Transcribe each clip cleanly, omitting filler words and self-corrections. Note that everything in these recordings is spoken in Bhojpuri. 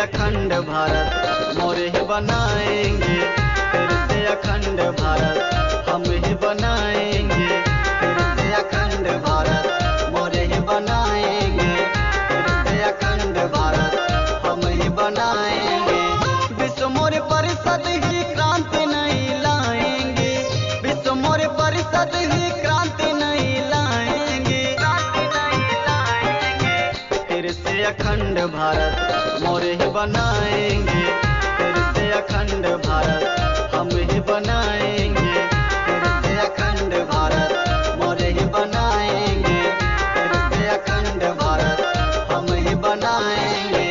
अखंड भारत मोरे ही बनाएंगे, फिर से अखंड भारत हम ही बनाएंगे, फिर से अखंड भारत मोरे ही बनाएंगे, फिर से अखंड भारत हम ही बनाएंगे। विश्व मौर्य परिषद ही क्रांति नहीं लाएंगे, विश्व मौर्य परिषद ही क्रांति नहीं लाएंगे, क्रांति नहीं लाएंगे। फिर से अखंड भारत मोरे ही बनाएंगे, फिर से अखंड भारत हम ही बनाएंगे, फिर से अखंड भारत मोरे ही बनाएंगे, फिर से अखंड भारत हम ही बनाएंगे।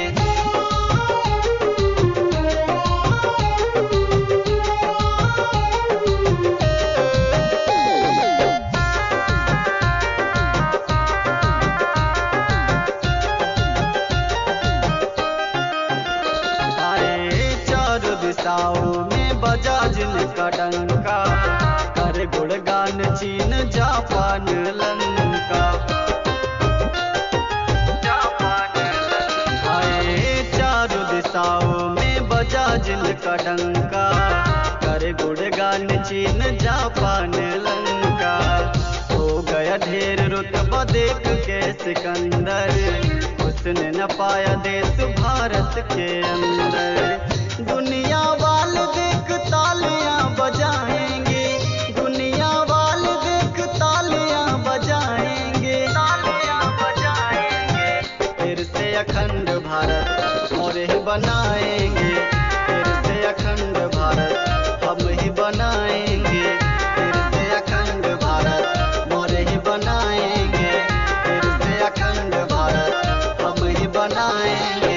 में बजा जिनका डंका, कर गुणगान चीन जापान लंका, आए चारों दिशाओं में बजा जिनका डंका, कर गुणगान चीन जापान लंका। हो गया ढेर रुतबा देख के सिकंदर, उसने न पाया देश भारत के अंदर। दुनिया वाले देख तालियां बजाएंगे, दुनिया वाले देख तालियां बजाएंगे, तालियां बजाएंगे। फिर से अखंड भारत मोरे ही बनाएंगे, फिर से अखंड भारत हम ही बनाएंगे, फिर से अखंड भारत मोरे ही बनाएंगे, फिर से अखंड भारत हम ही बनाएंगे।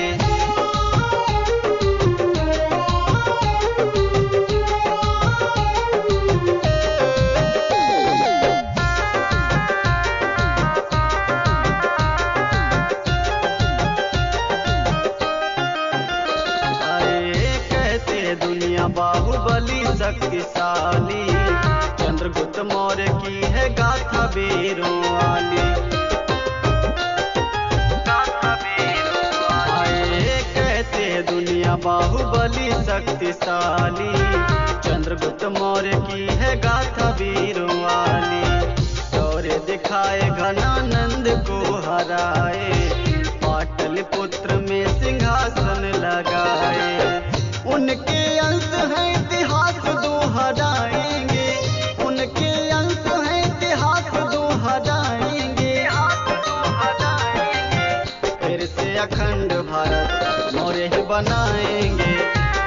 बाहुबली शक्तिशाली, चंद्रगुप्त मौर्य की है गाथा वीरों वाली, आए कहते दुनिया बाहुबली शक्तिशाली, चंद्रगुप्त मौर्य की है गाथा वीरों वाली। शौर्य दिखाए घनानंद को हराए, पाटलिपुत्र में सिंहासन लगाए। उनके अंश है इतिहास दोहराएंगे, उनके अंश है इतिहास दोहराएंगे, फिर से अखंड भारत मोरे ही बनाएंगे,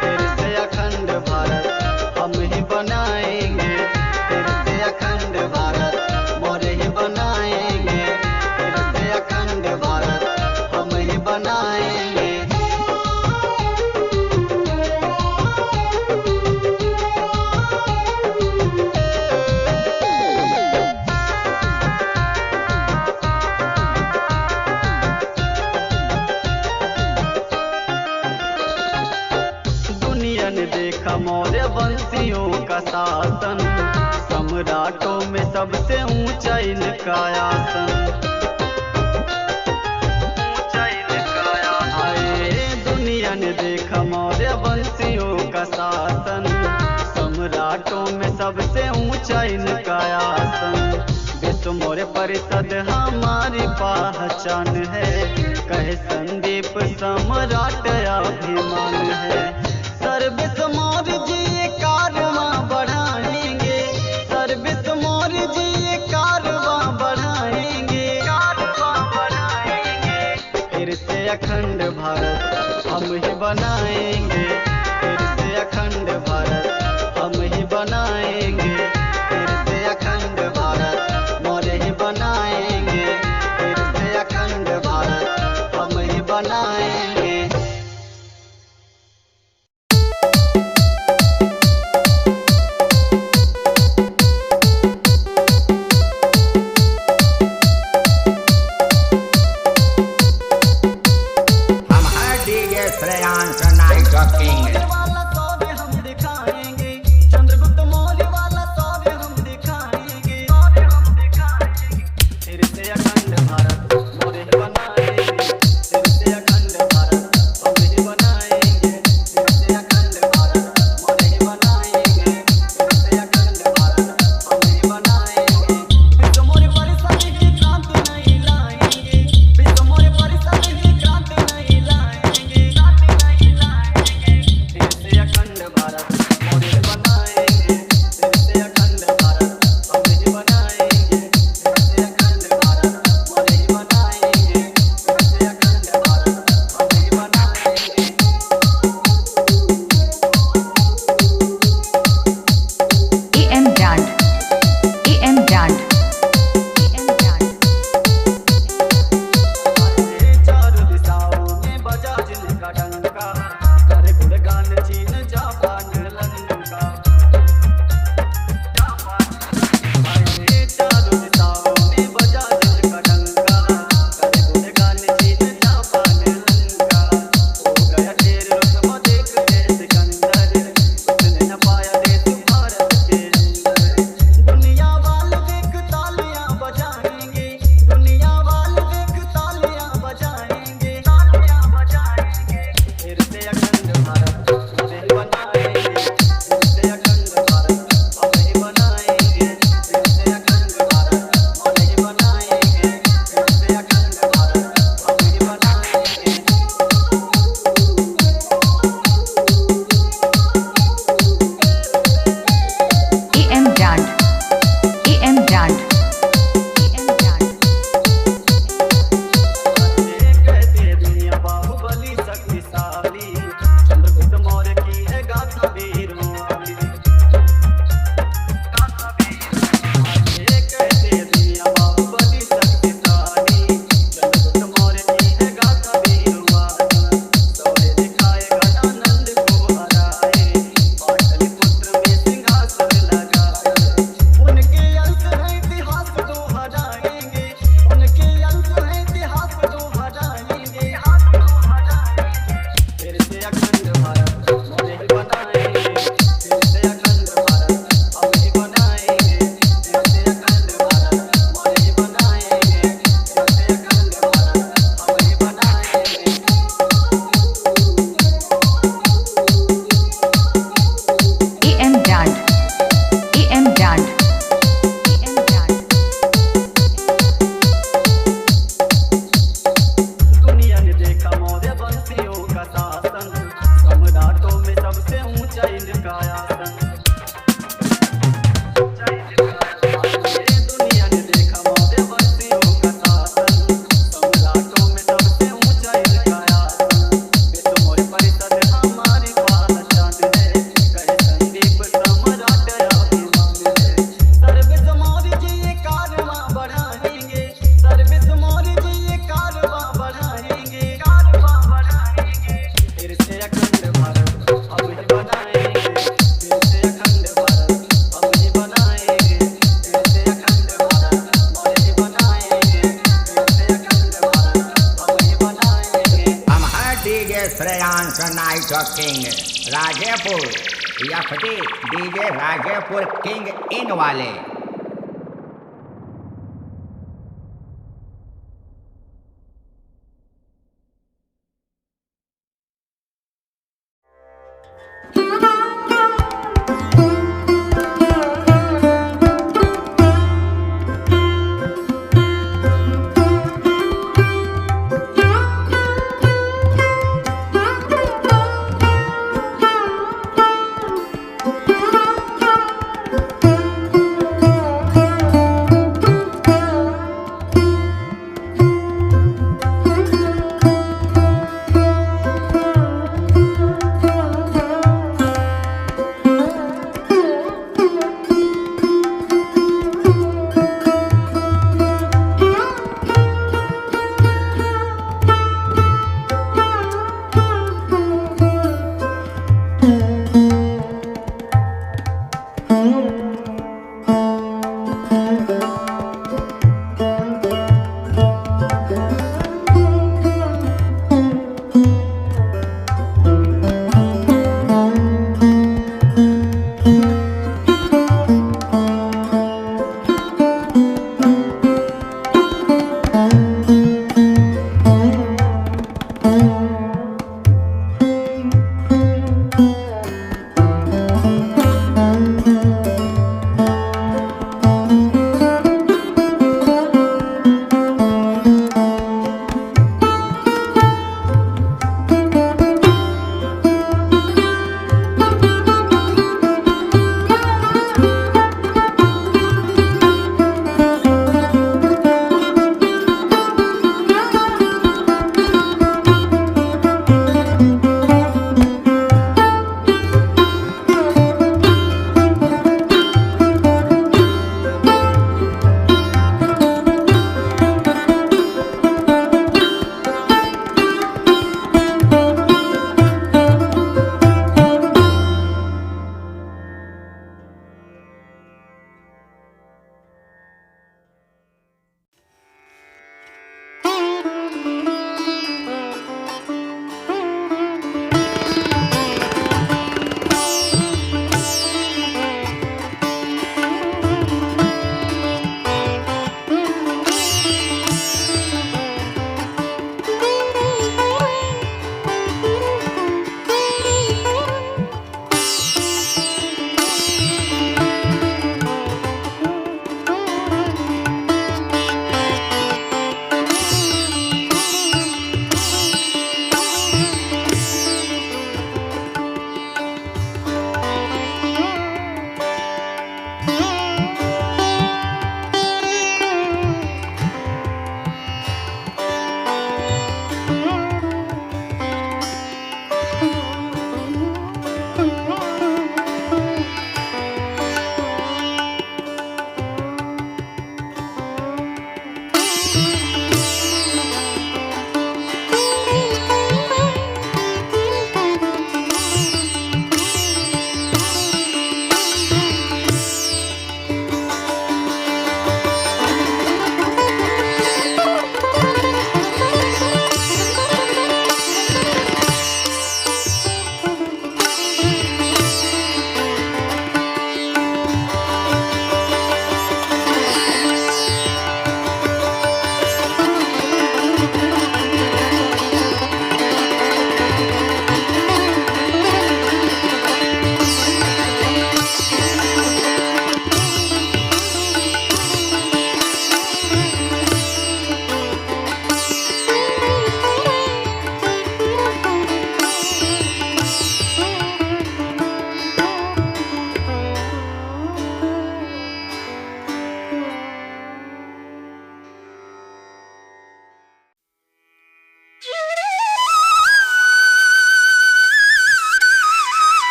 फिर से अखंड भारत हम ही बनाएंगे, फिर से अखंड भारत मोरे ही बनाएंगे, फिर से अखंड भारत हम ही बनाएंगे। देखा मौर्य वंशियों का शासन, सम्राटों में सबसे ऊंचा इनका आसन। दुनिया ने देखा मौर्य वंशियों का शासन, सम्राटों में सबसे ऊंचा इनका आसन। विश्व मौर्य परिषद हमारी पहचान है, कहे संदीप सम्राट अभिमान है। सर्विस मौर्य जी ये कारवां बढ़ाएंगे, सर्विस मौर्य जी ये कारवां बढ़ाएंगे, कारवां बढ़ाएंगे। फिर से अखंड भारत हम ही बनाएंगे, फिर से अखंड भारत हम ही बनाएंगे, फिर से अखंड भारत मोरे ही बनाएंगे, फिर से अखंड भारत हम ही बनाएंगे। श्रेयांश नाइट ऑफ किंग वाला सौदे हम दिखाएंगे, चंद्रगुप्त मौर्य वाला डांस नाइट किंग राजेपुर, यफटी डीजे राजेपुर किंग इन वाले।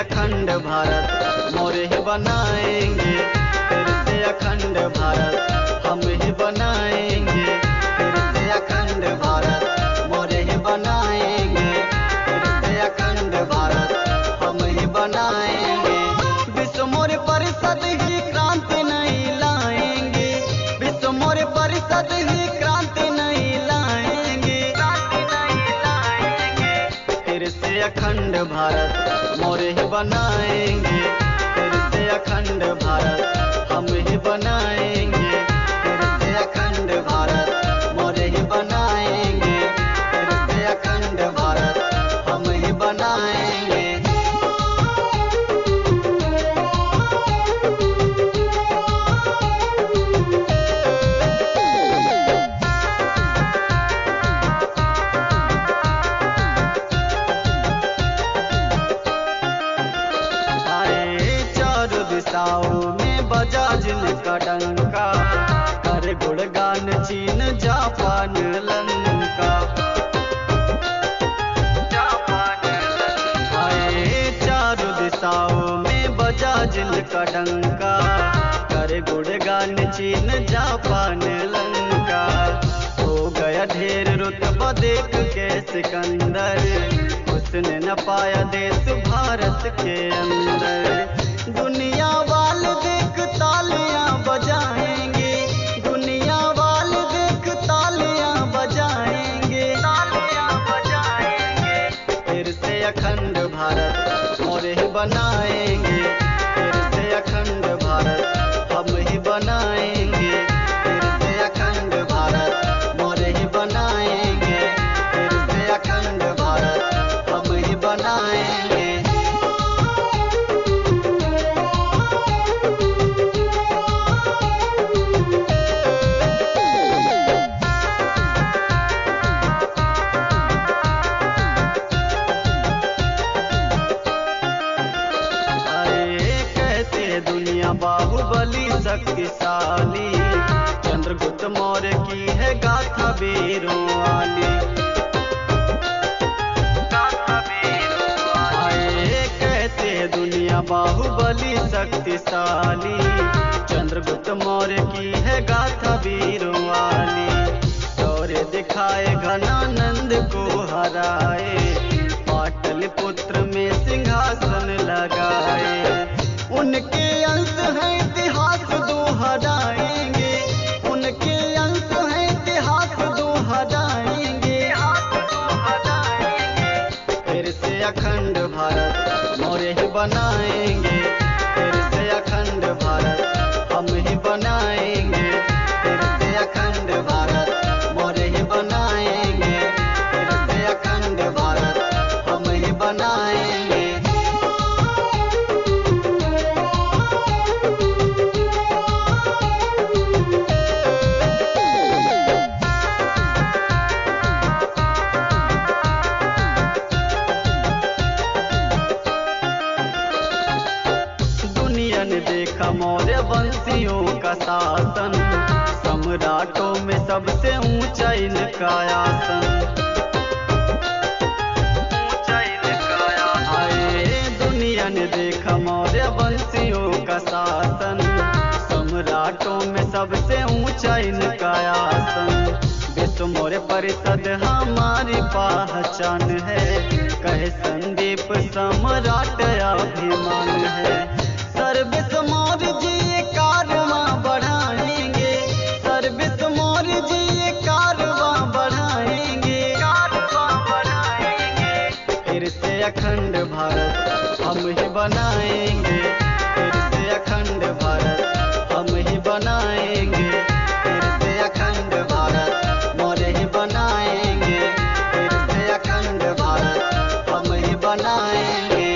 अखंड भारत मोरे ही बनाएंगे, फिर से अखंड भारत हम ही बनाएंगे, फिर से अखंड भारत मोरे ही बनाएंगे, फिर से अखंड भारत हम ही बनाएंगे। विश्व मौर्य परिषद ही क्रांति नहीं लाएंगे, विश्व मौर्य परिषद ही क्रांति नहीं लाएंगे, क्रांति नहीं लाएंगे। फिर से अखंड भारत मोरे ही बनाएंगे, फिर से अखंड भारत हम ही बनाएंगे, फिर से अखंड भारत मोरे ही बनाएंगे, फिर से अखंड भारत हम ही बनाएंगे। में बजा जिनका डंका, कर गुणगान चीन जापान लंका, आए चारों दिशाओं में बजा जिनका डंका, कर गुणगान चीन जापान लंका। हो गया ढेर रुतबा देख के सिकंदर, उसने न पाया देश भारत के अंदर। दुनिया वाले देख तालियां बजाएंगे, दुनिया वाले देख तालियां बजाएंगे, तालियां बजाएंगे। फिर से अखंड भारत मोरे ही बनाएंगे, फिर से अखंड भारत हम ही बनाएंगे, फिर से अखंड भारत मोरे ही बनाएंगे, फिर से अखंड भारत हम ही बनाएंगे। बाहुबली शक्तिशाली, चंद्रगुप्त मौर्य की है गाथा वीरों वाली, आए कहते दुनिया बाहुबली शक्तिशाली, चंद्रगुप्त मौर्य की है गाथा वीरों वाली। शौर्य दिखाए घनानंद को हराए, पाटलिपुत्र में सिंहासन लगाए। उनके अंश है इतिहास दोहराएंगे, उनके अंश है इतिहास दोहराएंगे। फिर से अखंड भारत मोरे ही बनाएंगे, फिर से अखंड भारत हम ही बनाएंगे, फिर से अखंड भारत मोरे ही बनाएंगे, फिर से अखंड भारत हम ही बनाएंगे। देखा मौर्य वंशियों का शासन, सम्राटों में सबसे ऊंचा इनका आसन। आए दुनिया ने देखा मौर्य वंशियों का शासन, सम्राटों में सबसे ऊंचा इनका आसन। विश्व मौर्य परिषद हमारी पहचान है, कहे संदीप सम्राट अभिमान है। सर्विस मौर्य जी ये कारवां बढ़ाएंगे, सर्विस मौर्य जी ये कारवां बढ़ाएंगे, कारवां बढ़ाएंगे। फिर से अखंड भारत हम ही बनाएंगे, फिर से अखंड भारत हम ही बनाएंगे, फिर से अखंड भारत मोरे ही बनाएंगे, फिर से अखंड भारत हम ही बनाएंगे।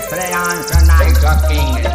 Freelance Night of King.